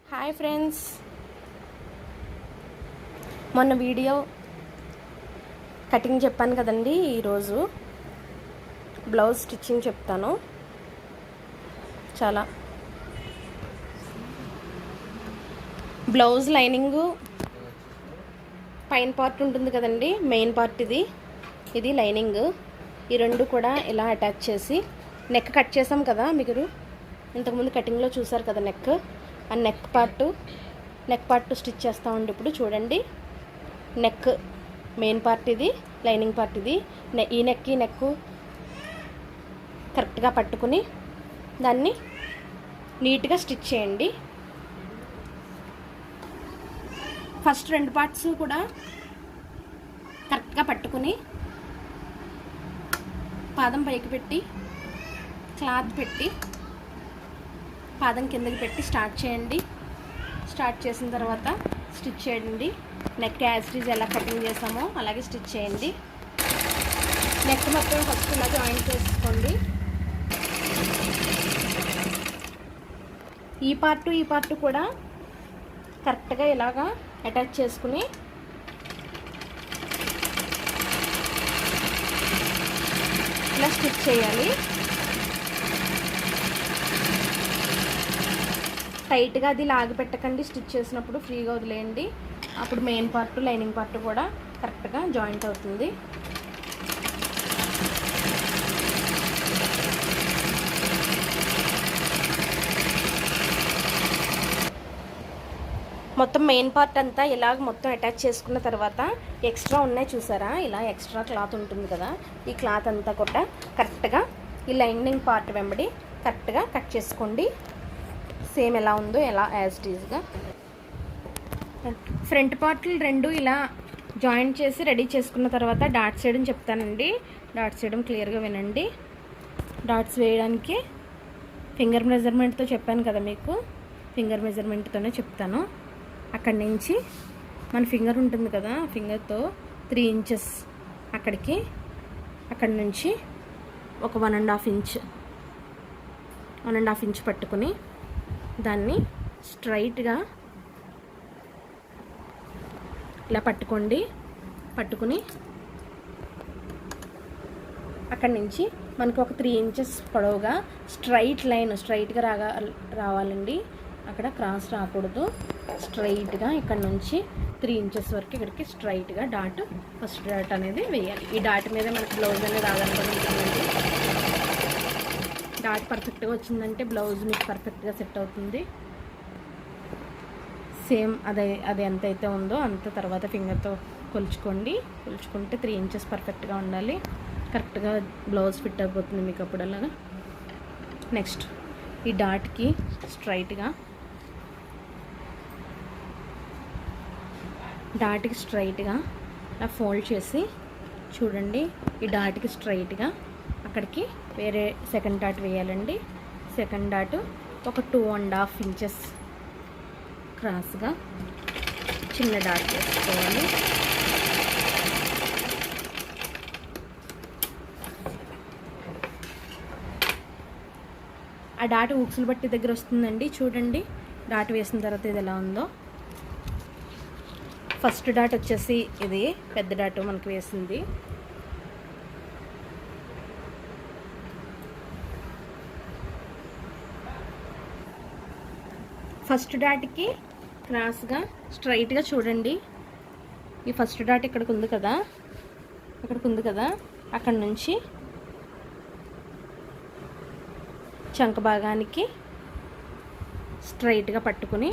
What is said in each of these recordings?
Hi friends, మొన్న video cutting చెప్పాను కదండి. ఈరోజు బ్లౌజ్ స్టిచ్చింగ్ చెప్తాను. చాలా బ్లౌజ్ లైనింగ్ పైన పార్ట్ ఉంటుంది కదండి, మెయిన్ పార్ట్ ఇది లైనింగ్. ఈ రెండు కూడా ఇలా అటాచ్ చేసి నెక్ కట్ చేసాం కదా, మీరు ఇంతకుముందు కటింగ్లో చూసారు కదా. ఆ నెక్ పార్ట్ స్టిచ్ చేస్తామండి. ఇప్పుడు చూడండి, నెక్ మెయిన్ పార్ట్ ఇది, లైనింగ్ పార్ట్ ఇది. ఈ నెక్ కరెక్ట్గా పట్టుకుని దాన్ని నీట్గా స్టిచ్ చేయండి. ఫస్ట్ రెండు పార్ట్స్ కూడా కరెక్ట్గా పట్టుకుని పాదం పైకి పెట్టి క్లాత్ పెట్టి పాదం కిందకి పెట్టి స్టార్ట్ చేయండి. స్టార్ట్ చేసిన తర్వాత స్టిచ్ చేయండి. నెక్ యాజ్ ఇట్ ఈజ్ ఎలా కటింగ్ చేసామో అలాగే స్టిచ్ చేయండి. నెక్ మొత్తం ఫస్ట్ ఇలా జాయిన్ చేసుకోండి. ఈ పార్ట్ కూడా కరెక్ట్గా ఇలాగా అటాచ్ చేసుకుని ఇలా స్టిచ్ చేయాలి. టైట్గా అది లాగి పెట్టకండి. స్టిచ్ చేసినప్పుడు ఫ్రీగా వదిలేయండి. అప్పుడు మెయిన్ పార్ట్ లైనింగ్ పార్ట్ కూడా కరెక్ట్గా జాయింట్ అవుతుంది. మొత్తం మెయిన్ పార్ట్ అంతా ఇలాగ మొత్తం అటాచ్ చేసుకున్న తర్వాత ఎక్స్ట్రా ఉన్నాయి చూసారా, ఇలా ఎక్స్ట్రా క్లాత్ ఉంటుంది కదా, ఈ క్లాత్ అంతా కూడా కరెక్ట్గా ఈ లైనింగ్ పార్ట్ వెంబడి కరెక్ట్గా కట్ చేసుకోండి. సేమ్ ఎలా ఉందో ఎలా యాజ్ ఇట్ ఈజ్గా. ఫ్రంట్ పార్ట్లు రెండు ఇలా జాయింట్ చేసి రెడీ చేసుకున్న తర్వాత డాట్స్ వేయడం చెప్తానండి. డాట్స్ వేయడం క్లియర్గా వినండి. డాట్స్ వేయడానికి ఫింగర్ మెజర్మెంట్తో చెప్పాను కదా మీకు, ఫింగర్ మెజర్మెంట్తోనే చెప్తాను. అక్కడి నుంచి మన ఫింగర్ ఉంటుంది కదా, ఫింగర్తో 3 ఇంచెస్ అక్కడి నుంచి ఒక 1.5 ఇంచ్ పట్టుకుని దాన్ని స్ట్రైట్గా ఇలా పట్టుకుని అక్కడి నుంచి మనకు ఒక 3 ఇంచెస్ పొడవుగా స్ట్రైట్గా రావాలండి. అక్కడ క్రాస్ రాకూడదు. స్ట్రైట్గా ఇక్కడ నుంచి 3 ఇంచెస్ వరకు ఇక్కడికి స్ట్రైట్గా ఫస్ట్ డాట్ అనేది వేయాలి. ఈ డాట్ మీద మనకి బ్లౌజ్ అనేది ఆధారపడుతుందండి. డాట్ పర్ఫెక్ట్గా వచ్చిందంటే బ్లౌజ్ మీకు పర్ఫెక్ట్గా సెట్ అవుతుంది. సేమ్ అది ఎంత అయితే ఉందో అంత తర్వాత ఫింగర్తో కొలుచుకుంటే 3 ఇంచెస్ పర్ఫెక్ట్గా ఉండాలి. కరెక్ట్గా బ్లౌజ్ ఫిట్ అయిపోతుంది మీకు అప్పుడు అలాగా. నెక్స్ట్ ఈ డాట్కి స్ట్రైట్గా ఇలా ఫోల్డ్ చేసి చూడండి. ఈ డాట్కి స్ట్రైట్గా అక్కడికి వేరే సెకండ్ డాట్ వేయాలండి. సెకండ్ డాట్ ఒక 2.5 ఇంచెస్ క్రాస్గా చిన్న డాట్ వేసుకోవాలి. ఆ డాట్ ఊక్సులు బట్టి దగ్గర వస్తుందండి. చూడండి, డాట్ వేసిన తర్వాత ఇది ఎలా ఉందో. ఫస్ట్ డాట్ వచ్చేసి ఇది పెద్ద డాట్ మనకు వేసింది. ఫస్ట్ డాట్కి క్రాస్గా స్ట్రైట్గా చూడండి. ఈ ఫస్ట్ డాట్ ఇక్కడికి ఉంది కదా, అక్కడ నుంచి చంక భాగానికి స్ట్రైట్గా పట్టుకుని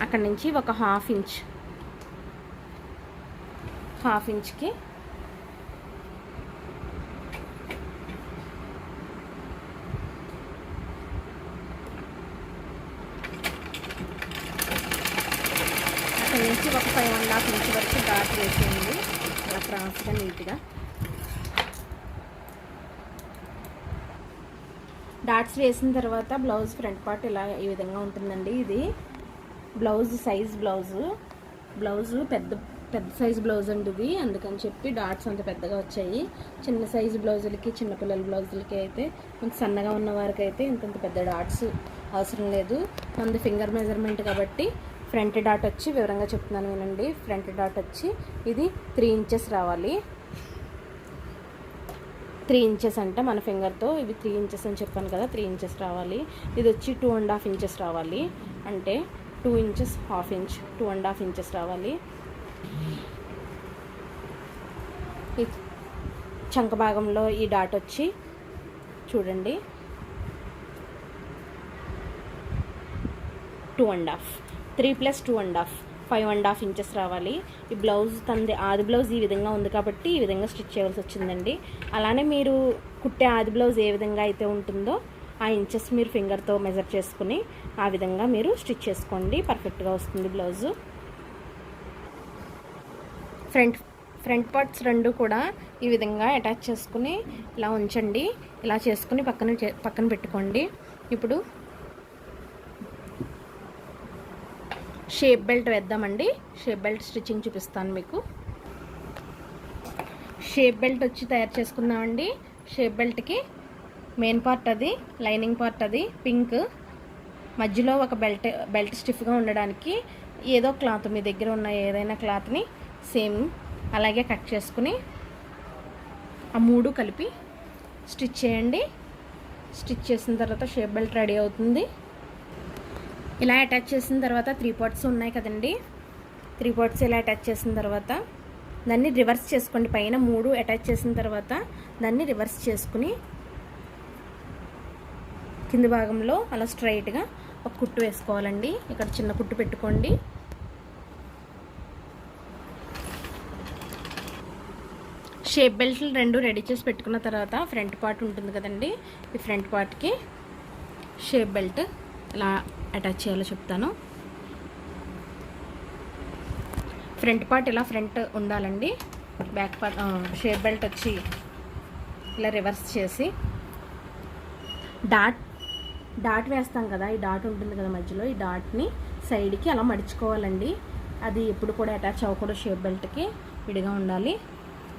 అక్కడి నుంచి ఒక హాఫ్ ఇంచ్కి అక్కడి నుంచి ఒక 5.5 ఇంచ్ వరకు డాట్ వేసేయండి. అలా క్రాస్గా నీట్గా డాట్స్ వేసిన తర్వాత బ్లౌజ్ ఫ్రంట్ పార్ట్ ఇలా ఈ విధంగా ఉంటుందండి. ఇది బ్లౌజ్ సైజ్ బ్లౌజు పెద్ద పెద్ద సైజు బ్లౌజ్ అండి ఇది, అందుకని చెప్పి డాట్స్ అంత పెద్దగా వచ్చాయి. చిన్న సైజు బ్లౌజులకి, చిన్నపిల్లల బ్లౌజులకి అయితే, కొంచెం సన్నగా ఉన్న వారికి అయితే ఇంత పెద్ద డాట్స్ అవసరం లేదు. మనది ఫింగర్ మెజర్మెంట్ కాబట్టి ఫ్రంట్ డాట్ వచ్చి, వివరంగా చెప్తున్నాను వినండి. ఫ్రంట్ డాట్ వచ్చి ఇది 3 ఇంచెస్ రావాలి. 3 ఇంచెస్ అంటే మన ఫింగర్తో ఇవి 3 ఇంచెస్ అని చెప్పాను కదా, 3 ఇంచెస్ రావాలి. ఇది వచ్చి 2.5 ఇంచెస్ రావాలి. అంటే 2 ఇంచెస్ హాఫ్ ఇంచ్, 2.5 ఇంచెస్ రావాలి. ఈ చంక భాగంలో ఈ డాట్ వచ్చి చూడండి 2.5, 3 + 2.5, 5.5 ఇంచెస్ రావాలి. ఈ బ్లౌజ్ తంది ఆది బ్లౌజ్ ఈ విధంగా ఉంది కాబట్టి ఈ విధంగా స్టిచ్ చేయవలసి వచ్చిందండి. అలానే మీరు కుట్టే ఆది బ్లౌజ్ ఏ విధంగా అయితే ఉంటుందో ఆ ఇంచెస్ మీరు ఫింగర్తో మెజర్ చేసుకుని ఆ విధంగా మీరు స్టిచ్ చేసుకోండి, పర్ఫెక్ట్గా వస్తుంది బ్లౌజు. ఫ్రంట్ పార్ట్స్ రెండు కూడా ఈ విధంగా అటాచ్ చేసుకుని ఇలా ఉంచండి. ఇలా చేసుకుని పక్కన పెట్టుకోండి. ఇప్పుడు షేప్ బెల్ట్ వేద్దామండి. షేప్ బెల్ట్ స్టిచ్చింగ్ చూపిస్తాను మీకు. షేప్ బెల్ట్ వచ్చి తయారు చేసుకుందామండి. షేప్ బెల్ట్కి మెయిన్ పార్ట్ అది, లైనింగ్ పార్ట్ అది పింక్, మధ్యలో ఒక బెల్ట్ స్టిఫ్గా ఉండడానికి ఏదో క్లాత్, మీ దగ్గర ఉన్న ఏదైనా క్లాత్ని సేమ్ అలాగే కట్ చేసుకుని ఆ 3 కలిపి స్టిచ్ చేయండి. స్టిచ్ చేసిన తర్వాత షేప్ బెల్ట్ రెడీ అవుతుంది. ఇలా అటాచ్ చేసిన తర్వాత 3 పార్ట్స్ ఉన్నాయి కదండి, 3 పార్ట్స్ ఇలా అటాచ్ చేసిన తర్వాత దాన్ని రివర్స్ చేసుకోండి. పైన 3 అటాచ్ చేసిన తర్వాత దాన్ని రివర్స్ చేసుకుని కింది భాగంలో అలా స్ట్రైట్గా ఒక కుట్టు వేసుకోవాలండి. ఇక్కడ చిన్న కుట్టు పెట్టుకోండి. షేప్ బెల్ట్లు 2 రెడీ చేసి పెట్టుకున్న తర్వాత ఫ్రంట్ పార్ట్ ఉంటుంది కదండి, ఈ ఫ్రంట్ పార్ట్కి షేప్ బెల్ట్ ఇలా అటాచ్ చేయాలో చెప్తాను. ఫ్రంట్ పార్ట్ ఇలా ఫ్రంట్ ఉండాలండి. బ్యాక్ పార్ట్ షేప్ బెల్ట్ వచ్చి ఇలా రివర్స్ చేసి డాట్ వేస్తాం కదా, ఈ డాట్ ఉంటుంది కదా మధ్యలో, ఈ డాట్ని సైడ్కి అలా మడుచుకోవాలండి. అది ఎప్పుడు కూడా అటాచ్ అవ్వకూడదు, షేప్ బెల్ట్కి విడిగా ఉండాలి.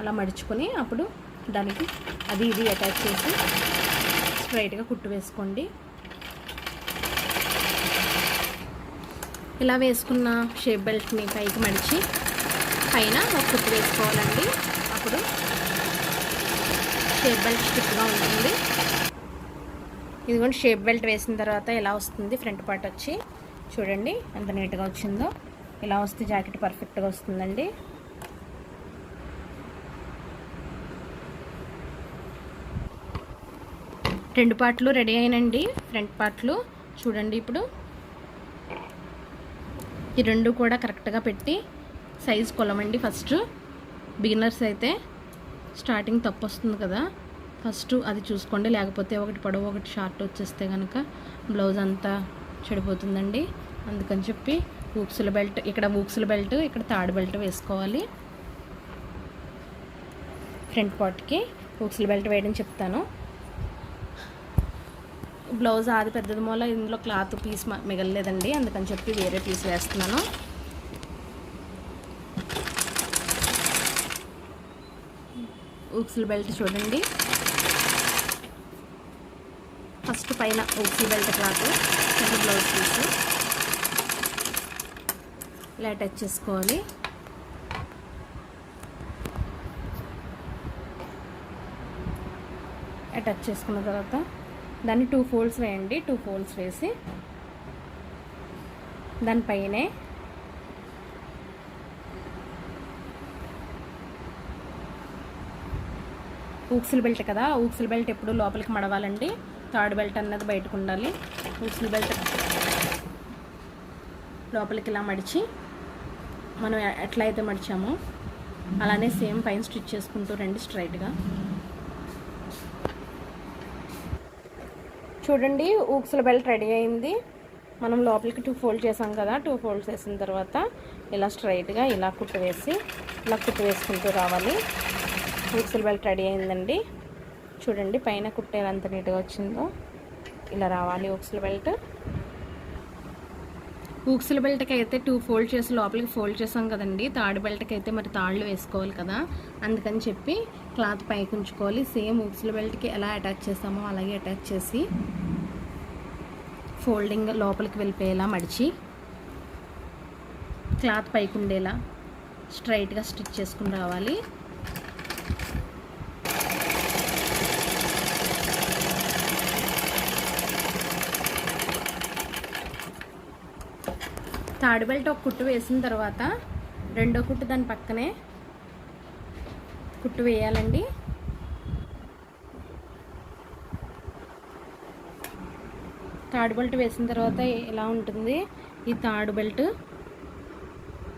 అలా మడుచుకొని అప్పుడు దానికి అది ఇది అటాచ్ చేసి స్ట్రైట్గా కుట్టు వేసుకోండి. ఇలా వేసుకున్న షేప్ బెల్ట్ని పైకి మడిచి పైన ఒక కుట్టు వేసుకోవాలండి. అప్పుడు షేప్ బెల్ట్ స్టిఫ్గా ఉంటుంది. ఇదిగోండి షేప్ బెల్ట్ వేసిన తర్వాత ఇలా వస్తుంది ఫ్రంట్ పార్ట్ వచ్చి. చూడండి ఎంత నీట్గా వచ్చిందో. ఇలా వస్తే జాకెట్ పర్ఫెక్ట్గా వస్తుందండి. రెండు పార్ట్లు రెడీ అయినండి. ఫ్రంట్ పార్ట్లు చూడండి. ఇప్పుడు ఈ 2 కూడా కరెక్ట్గా పెట్టి సైజ్ కొలమండి. ఫస్ట్ బిగినర్స్ అయితే స్టార్టింగ్ తప్పు వస్తుంది కదా, ఫస్ట్ అది చూసుకోండి. లేకపోతే ఒకటి పొడవు ఒకటి షార్ట్ వచ్చేస్తే కనుక బ్లౌజ్ అంతా చెడిపోతుందండి. అందుకని చెప్పి ఊక్సుల బెల్ట్, ఇక్కడ ఊక్సుల బెల్ట్, ఇక్కడ తాడు బెల్ట్ వేసుకోవాలి. ఫ్రంట్ పార్ట్కి ఊక్సుల బెల్ట్ వేయడం చెప్తాను. బ్లౌజ్ ఆది పెద్దది మూల ఇందులో క్లాత్ పీస్ మిగలలేదండి, అందుకని చెప్పి వేరే పీస్ వేస్తున్నాను. ఊక్సుల బెల్ట్ చూడండి. ఫస్ట్ పైన ఊక్సుల బెల్ట్ క్లాత్ బ్లౌజ్ పీస్ ఇలా అటాచ్ చేసుకోవాలి. అటాచ్ చేసుకున్న తర్వాత దాన్ని 2 ఫోల్డ్స్ వేయండి. 2 ఫోల్డ్స్ వేసి దానిపైనే ఊక్సుల బెల్ట్ కదా, ఊక్సుల బెల్ట్ ఎప్పుడు లోపలికి మడవాలండి. థర్డ్ బెల్ట్ అన్నది బయటకు ఉండాలి. ఊక్సుల బెల్ట్ లోపలికి ఇలా మడిచి మనం ఎట్లా అయితే మడిచామో అలానే సేమ్ పైన స్టిచ్ చేసుకుంటూ రండి స్ట్రైట్గా. చూడండి ఊక్సుల బెల్ట్ రెడీ అయింది. మనం లోపలికి 2 ఫోల్డ్ చేసాం కదా, 2 ఫోల్డ్స్ వేసిన తర్వాత ఇలా స్ట్రైట్గా ఇలా కుట్టు వేసి ఇలా కుట్టు వేసుకుంటూ రావాలి. ఊక్సుల బెల్ట్ రెడీ అయిందండి. చూడండి పైన కుట్టేది ఎంత నీట్గా వచ్చిందో. ఇలా రావాలి ఊక్సుల బెల్ట్. ఊక్సుల బెల్ట్కి అయితే 2 ఫోల్డ్ చేసి లోపలికి ఫోల్డ్ చేసాం కదండి. తాడు బెల్ట్కి అయితే మరి తాళ్ళు వేసుకోవాలి కదా, అందుకని చెప్పి క్లాత్ పైకి ఉంచుకోవాలి. సేమ్ ఊక్సుల బెల్ట్కి ఎలా అటాచ్ చేసామో అలాగే అటాచ్ చేసి ఫోల్డింగ్ లోపలికి వెళ్ళిపోయేలా మడిచి క్లాత్ పైకి ఉండేలా స్ట్రైట్గా స్టిచ్ చేసుకుని రావాలి. తాడు బెల్ట్ ఒక కుట్టు వేసిన తర్వాత రెండో కుట్టు దాని పక్కనే కుట్టు వేయాలండి. తాడు బెల్ట్ వేసిన తర్వాత ఇలా ఉంటుంది ఈ తాడు బెల్ట్.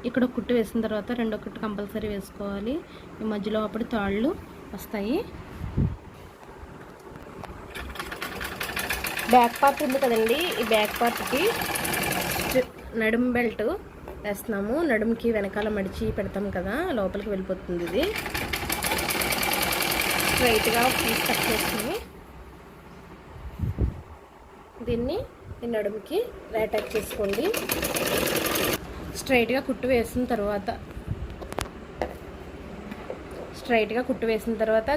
ఇక్కడ ఒక కుట్టు వేసిన తర్వాత రెండో కుట్టు కంపల్సరీ వేసుకోవాలి. ఈ మధ్యలో అప్పుడు తాళ్ళు వస్తాయి. బ్యాక్ పార్ట్ ఉంది కదండి, ఈ బ్యాక్ పార్ట్కి నడుము బెల్ట్ వేస్తున్నాము. నడుముకి వెనకాల మడిచి పెడతాం కదా, లోపలికి వెళ్ళిపోతుంది. ఇది స్ట్రైట్గా పీస్ కట్ చేసుకుని దీన్ని ఈ నడుముకి అటాచ్ చేసుకోండి. స్ట్రైట్గా కుట్టు వేసిన తర్వాత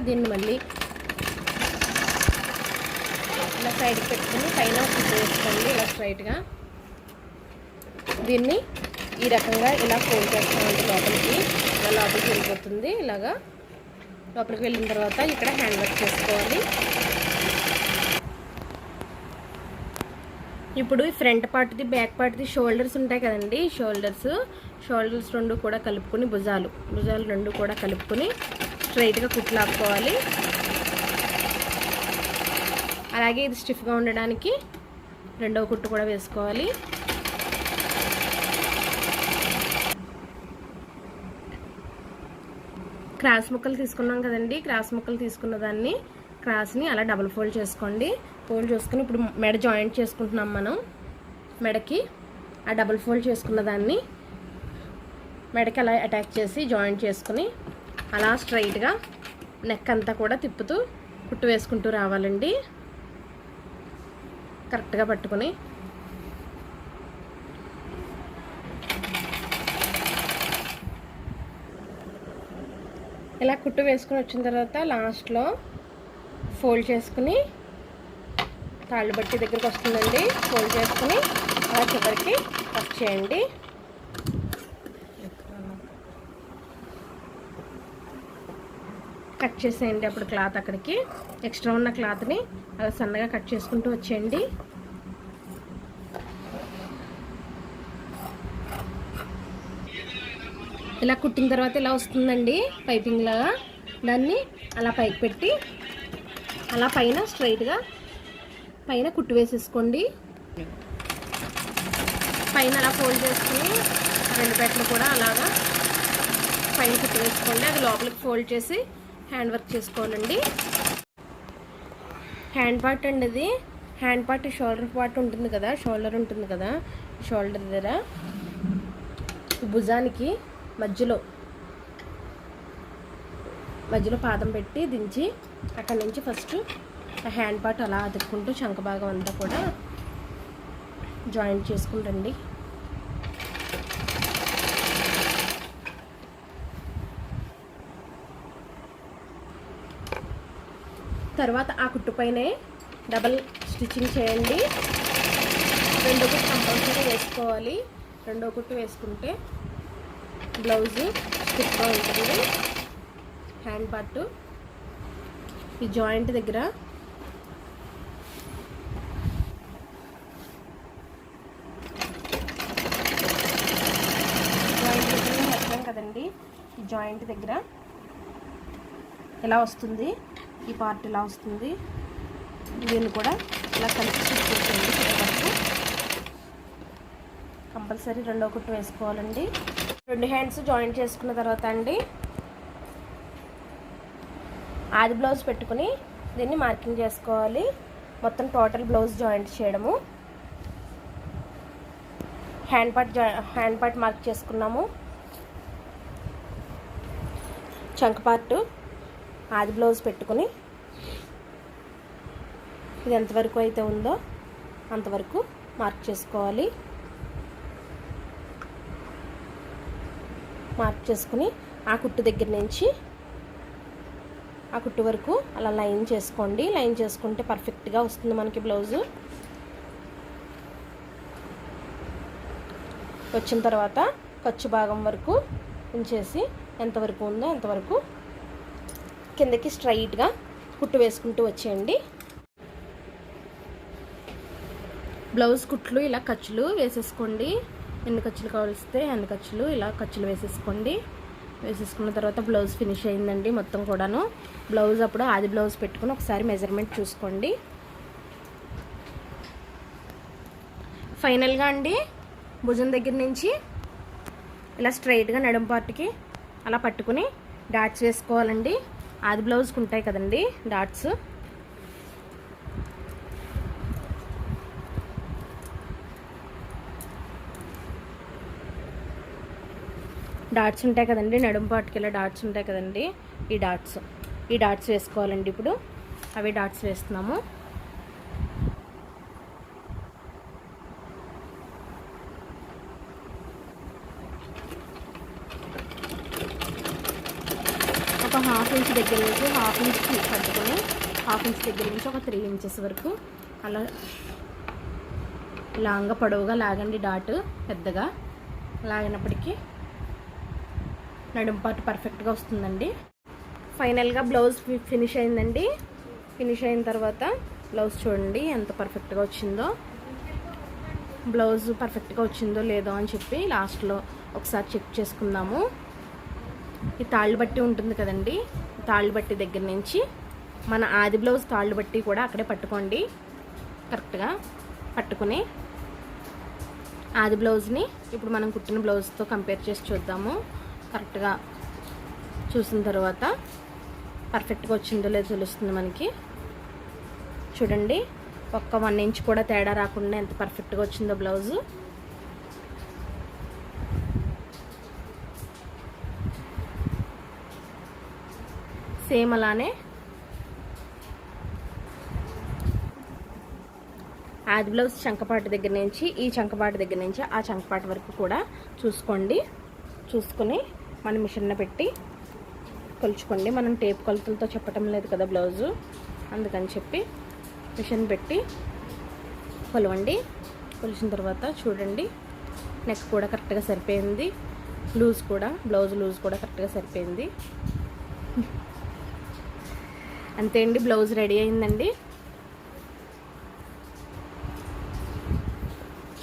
దీన్ని మళ్ళీ ఇలా సైడ్కి పెట్టుకుని పైన కుట్టు వేసుకోండి. ఇలా స్ట్రైట్గా దీన్ని ఈ రకంగా ఇలా ఫోల్డ్ చేస్తామండి. లోపలికి వెళ్ళిపోతుంది. ఇలాగా లోపలికి వెళ్ళిన తర్వాత ఇక్కడ హ్యాండ్ వర్క్ చేసుకోవాలి. ఇప్పుడు ఈ ఫ్రంట్ పార్ట్ది బ్యాక్ పార్ట్ది షోల్డర్స్ ఉంటాయి కదండి, షోల్డర్స్ రెండు కూడా కలుపుకొని భుజాలు రెండు కూడా కలుపుకొని స్ట్రైట్గా కుట్లు ఆపుకోవాలి. అలాగే ఇది స్టిఫ్గా ఉండడానికి రెండవ కుట్టు కూడా వేసుకోవాలి. క్రాస్ ముక్కలు తీసుకున్నాం కదండి, క్రాస్ ముక్కలు తీసుకున్న దాన్ని క్రాస్ని అలా డబుల్ ఫోల్డ్ చేసుకోండి. ఫోల్డ్ చేసుకుని ఇప్పుడు మెడ జాయింట్ చేసుకుంటున్నాం మనం. మెడకి ఆ డబుల్ ఫోల్డ్ చేసుకున్న దాన్ని మెడకి అలా అటాచ్ చేసి జాయింట్ చేసుకుని అలా స్ట్రైట్గా నెక్ అంతా కూడా తిప్పుతూ కుట్టు వేసుకుంటూ రావాలండి. కరెక్ట్గా పట్టుకుని ఇలా కుట్టు వేసుకుని వచ్చిన తర్వాత లాస్ట్లో ఫోల్డ్ చేసుకుని తాళ్ళు బట్టి దగ్గరికి వస్తుందండి. ఫోల్డ్ చేసుకుని అలా చివరికి కట్ చేయండి. కట్ చేసేయండి. అప్పుడు క్లాత్ అక్కడికి ఎక్స్ట్రా ఉన్న క్లాత్ని అలా సన్నగా కట్ చేసుకుంటూ వచ్చేయండి. ఇలా కుట్టిన తర్వాత ఇలా వస్తుందండి పైపింగ్ లాగా. దాన్ని అలా పైకి పెట్టి అలా పైన స్ట్రైట్గా పైన కుట్టు వేసేసుకోండి. పైన అలా ఫోల్డ్ చేసుకుని రెండు పెట్టలు కూడా అలాగా పైన కుట్టు వేసుకోండి. అది లోపలికి ఫోల్డ్ చేసి హ్యాండ్ వర్క్ చేసుకోవాలండి. హ్యాండ్ పార్ట్ అండి అది. హ్యాండ్ పార్ట్ షోల్డర్ పార్ట్ ఉంటుంది కదా, షోల్డర్ ఉంటుంది కదా, షోల్డర్ దగ్గర భుజానికి మధ్యలో పాదం పెట్టి దించి అక్కడి నుంచి ఫస్ట్ హ్యాండ్ పార్ట్ అలా అతుక్కుంటూ చంక భాగం అంతా కూడా జాయింట్ చేసుకుంటండి. తర్వాత ఆ కుట్టుపైనే డబల్ స్టిచ్చింగ్ చేయండి. రెండో కుట్టు కంపల్సరీ వేసుకోవాలి. రెండో కుట్టు వేసుకుంటే బ్లౌజు స్టిఫ్గా ఉంటుంది. హ్యాండ్ పార్ట్ ఈ జాయింట్ దగ్గర పెట్టాం కదండి, ఈ జాయింట్ దగ్గర ఎలా వస్తుంది, ఈ పార్ట్ ఇలా వస్తుంది. దీన్ని కూడా ఇలా కలిపి స్టిచ్ చేసేయండి. కంపల్సరీ రెండో కుట్టు వేసుకోవాలండి. రెండు హ్యాండ్స్ జాయింట్ చేసుకున్న తర్వాత అండి ఆది బ్లౌజ్ పెట్టుకుని దీన్ని మార్కింగ్ చేసుకోవాలి. మొత్తం టోటల్ బ్లౌజ్ జాయింట్ చేయడము. హ్యాండ్ పార్ట్ మార్క్ చేసుకున్నాము. చంక్ పార్ట్ ఆది బ్లౌజ్ పెట్టుకుని ఇది ఎంతవరకు అయితే ఉందో అంతవరకు మార్క్ చేసుకోవాలి. మార్క్ చేసుకుని ఆ కుట్టు దగ్గర నుంచి ఆ కుట్టు వరకు అలా లైన్ చేసుకోండి. లైన్ చేసుకుంటే పర్ఫెక్ట్గా వస్తుంది మనకి బ్లౌజు. వచ్చిన తర్వాత ఖర్చు భాగం వరకు ఉంచేసి ఎంతవరకు ఉందో అంతవరకు కిందకి స్ట్రైట్గా కుట్టు వేసుకుంటూ వచ్చేయండి. బ్లౌజ్ కుట్లు ఇలా ఖర్చులు వేసేసుకోండి. ఎన్ని ఖర్చులు కావలిస్తే అన్ని ఖర్చులు ఇలా ఖర్చులు వేసేసుకోండి. వేసేసుకున్న తర్వాత బ్లౌజ్ ఫినిష్ అయిందండి మొత్తం కూడాను. బ్లౌజ్ అప్పుడు ఆది బ్లౌజ్ పెట్టుకుని ఒకసారి మెజర్మెంట్ చూసుకోండి. ఫైనల్గా అండి భుజం దగ్గర నుంచి ఇలా స్ట్రైట్గా నడుం పార్ట్కి అలా పట్టుకుని డాట్స్ వేసుకోవాలండి. ఆది బ్లౌజ్కి ఉంటాయి కదండి డాట్స్. డాట్స్ ఉంటాయి కదండి నడుం పాటుకి ఇలా డాట్స్ ఉంటాయి కదండి. ఈ డాట్స్ వేసుకోవాలండి. ఇప్పుడు అవి డాట్స్ వేస్తున్నాము. ఒక హాఫ్ ఇంచ్ దగ్గర నుంచి హాఫ్ ఇంచ్ పట్టుకొని హాఫ్ ఇంచ్ దగ్గర నుంచి ఒక 3 ఇంచెస్ వరకు అలా లాంగ్గా పొడవుగా లాగండి. డాట్ పెద్దగా లాగినప్పటికీ నడుం పార్ట్ పర్ఫెక్ట్గా వస్తుందండి. ఫైనల్గా బ్లౌజ్ ఫినిష్ అయిందండి. ఫినిష్ అయిన తర్వాత బ్లౌజ్ చూడండి ఎంత పర్ఫెక్ట్గా వచ్చిందో. బ్లౌజ్ పర్ఫెక్ట్గా వచ్చిందో లేదో అని చెప్పి లాస్ట్లో ఒకసారి చెక్ చేసుకుందాము. ఈ తాళ్ళు బట్టి ఉంటుంది కదండి. తాళ్ళు బట్టి దగ్గర నుంచి మన ఆది బ్లౌజ్ తాళ్ళు బట్టి కూడా అక్కడే పట్టుకోండి. కరెక్ట్గా పట్టుకుని ఆది బ్లౌజ్ని ఇప్పుడు మనం కుట్టిన బ్లౌజ్తో కంపేర్ చేసి చూద్దాము. కరెక్ట్గా చూసిన తర్వాత పర్ఫెక్ట్గా వచ్చిందో లేదో తెలుస్తుంది మనకి. చూడండి ఒక్క 1 ఇంచ్ కూడా తేడా రాకుండా ఎంత పర్ఫెక్ట్గా వచ్చిందో బ్లౌజు. సేమ్ అలానే ఆది బ్లౌజ్ చంకపాటు దగ్గర నుంచి ఈ చంకపాటు దగ్గర నుంచి ఆ చంకపాటు వరకు కూడా చూసుకోండి. చూసుకొని మనం మిషన్లో పెట్టి కొలుచుకోండి. మనం టేప్ కొలతలతో చెప్పటం లేదు కదా బ్లౌజు, అందుకని చెప్పి మిషన్ పెట్టి కొలవండి. కొలిచిన తర్వాత చూడండి నెక్ కూడా కరెక్ట్గా సరిపోయింది. లూజ్ కూడా బ్లౌజ్ లూజ్ కూడా కరెక్ట్గా సరిపోయింది. అంతే అండి, బ్లౌజ్ రెడీ అయిందండి.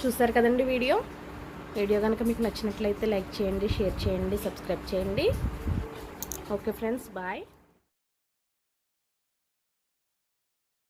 చూసారు కదండి వీడియో కనుక మీకు నచ్చినట్లయితే లైక్ చేయండి, షేర్ చేయండి, సబ్స్క్రైబ్ చేయండి. Okay friends, bye.